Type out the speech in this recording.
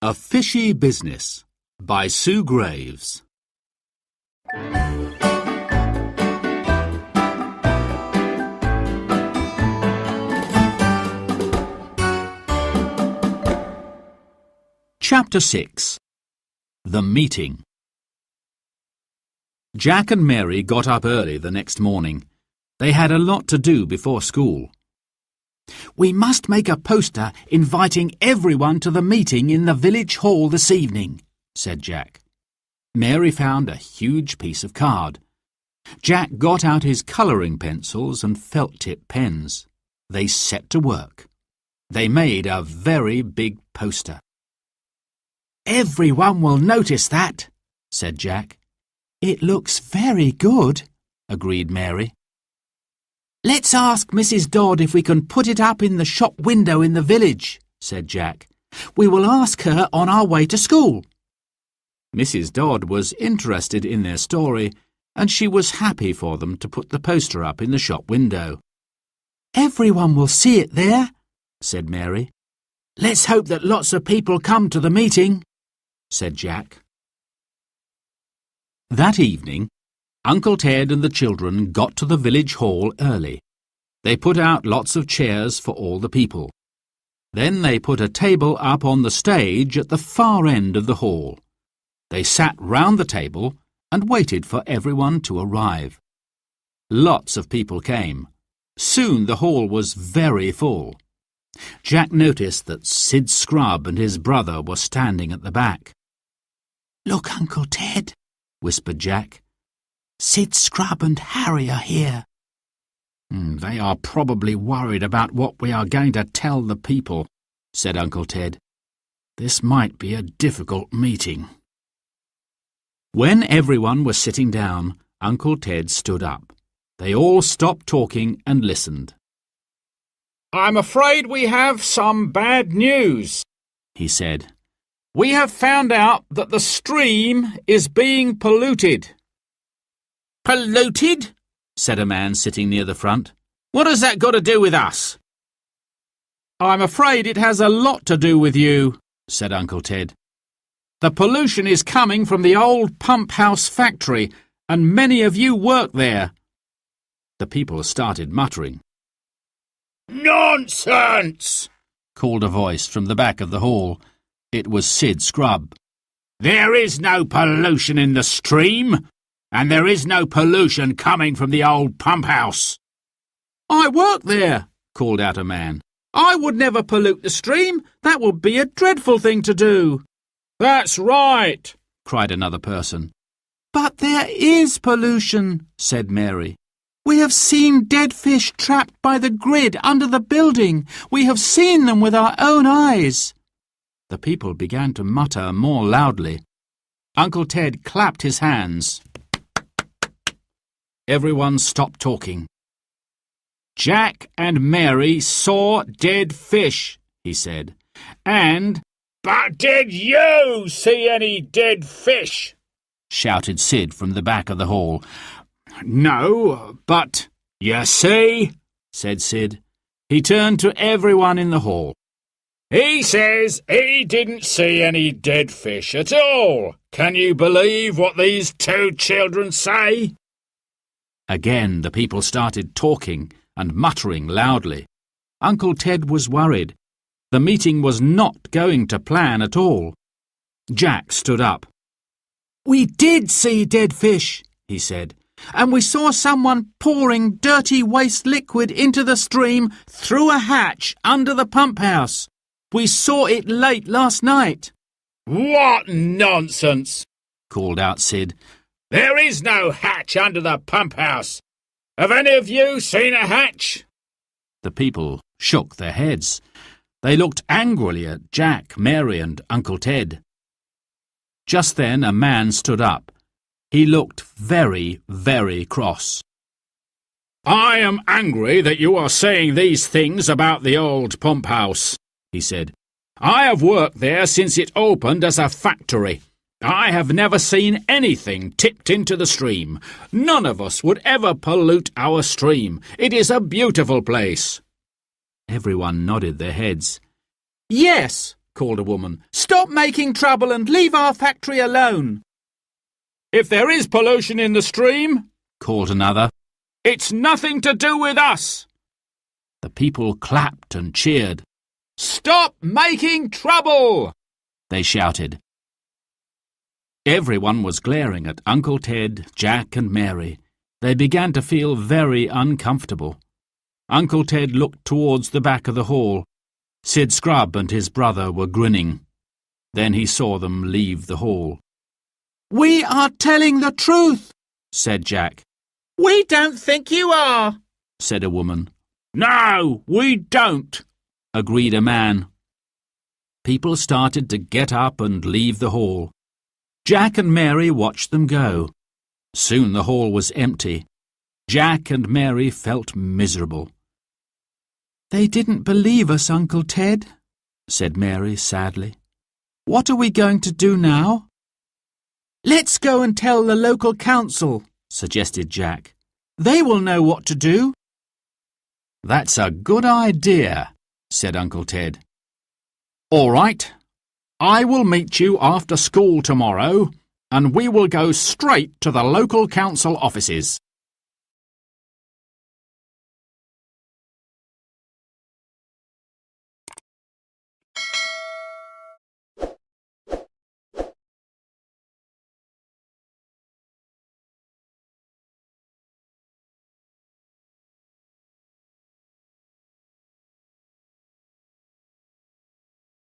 A Fishy Business by Sue Graves. Chapter 6. The Meeting. Jack and Mary got up early the next morning. They had a lot to do before school. "We must make a poster inviting everyone to the meeting in the village hall this evening," said Jack. Mary found a huge piece of card. Jack got out his colouring pencils and felt-tip pens. They set to work. They made a very big poster. "Everyone will notice that," said Jack. "It looks very good," agreed Mary. "Let's ask Mrs. Dodd if we can put it up in the shop window in the village," said Jack. "We will ask her on our way to school." Mrs. Dodd was interested in their story, and she was happy for them to put the poster up in the shop window. "Everyone will see it there," said Mary. "Let's hope that lots of people come to the meeting," said Jack. That evening, Uncle Ted and the children got to the village hall early. They put out lots of chairs for all the people. Then they put a table up on the stage at the far end of the hall. They sat round the table and waited for everyone to arrive. Lots of people came. Soon the hall was very full. Jack noticed that Sid Scrub and his brother were standing at the back. "Look, Uncle Ted," whispered Jack. "Sid Scrub and Harry are here." "They are probably worried about what we are going to tell the people," said Uncle Ted. "This might be a difficult meeting." When everyone was sitting down, Uncle Ted stood up. They all stopped talking and listened. "I'm afraid we have some bad news," he said. "We have found out that the stream is being polluted." "Polluted?" said a man sitting near the front. "What has that got to do with us?" "I'm afraid it has a lot to do with you," said Uncle Ted. "The pollution is coming from the old pump house factory, and many of you work there." The people started muttering. "Nonsense!" called a voice from the back of the hall. It was Sid Scrub. "There is no pollution in the stream, and there is no pollution coming from the old pump house." "I work there," called out a man. "I would never pollute the stream. That would be a dreadful thing to do." "That's right," cried another person. "But there is pollution," said Mary. "We have seen dead fish trapped by the grid under the building. We have seen them with our own eyes." The people began to mutter more loudly. Uncle Ted clapped his hands. Everyone stopped talking. "Jack and Mary saw dead fish," he said, and "But did you see any dead fish?" shouted Sid from the back of the hall. "No, but—" "You see," said Sid. He turned to everyone in the hall. "He says he didn't see any dead fish at all. Can you believe what these two children say?" Again the people started talking and muttering loudly. Uncle Ted was worried. The meeting was not going to plan at all. Jack stood up. "We did see dead fish," he said, "and we saw someone pouring dirty waste liquid into the stream through a hatch under the pump house. We saw it late last night." "What nonsense!" called out Sid. "There is no hatch under the pump house. Have any of you seen a hatch?" The people shook their heads. They looked angrily at Jack, Mary, and Uncle Ted. Just then a man stood up. He looked very, very cross. "I am angry that you are saying these things about the old pump house," he said. "I have worked there since it opened as a factory. I have never seen anything tipped into the stream. None of us would ever pollute our stream. It is a beautiful place." Everyone nodded their heads. "Yes," called a woman. "Stop making trouble and leave our factory alone." "If there is pollution in the stream," called another, "it's nothing to do with us." The people clapped and cheered. "Stop making trouble!" they shouted. Everyone was glaring at Uncle Ted, Jack and Mary. They began to feel very uncomfortable. Uncle Ted looked towards the back of the hall. Sid Scrub and his brother were grinning. Then he saw them leave the hall. "We are telling the truth," said Jack. "We don't think you are," said a woman. "No, we don't," agreed a man. People started to get up and leave the hall. Jack and Mary watched them go. Soon the hall was empty. Jack and Mary felt miserable. "They didn't believe us, Uncle Ted," said Mary sadly. "What are we going to do now?" "Let's go and tell the local council," suggested Jack. "They will know what to do." "That's a good idea," said Uncle Ted. "All right. I will meet you after school tomorrow, and we will go straight to the local council offices."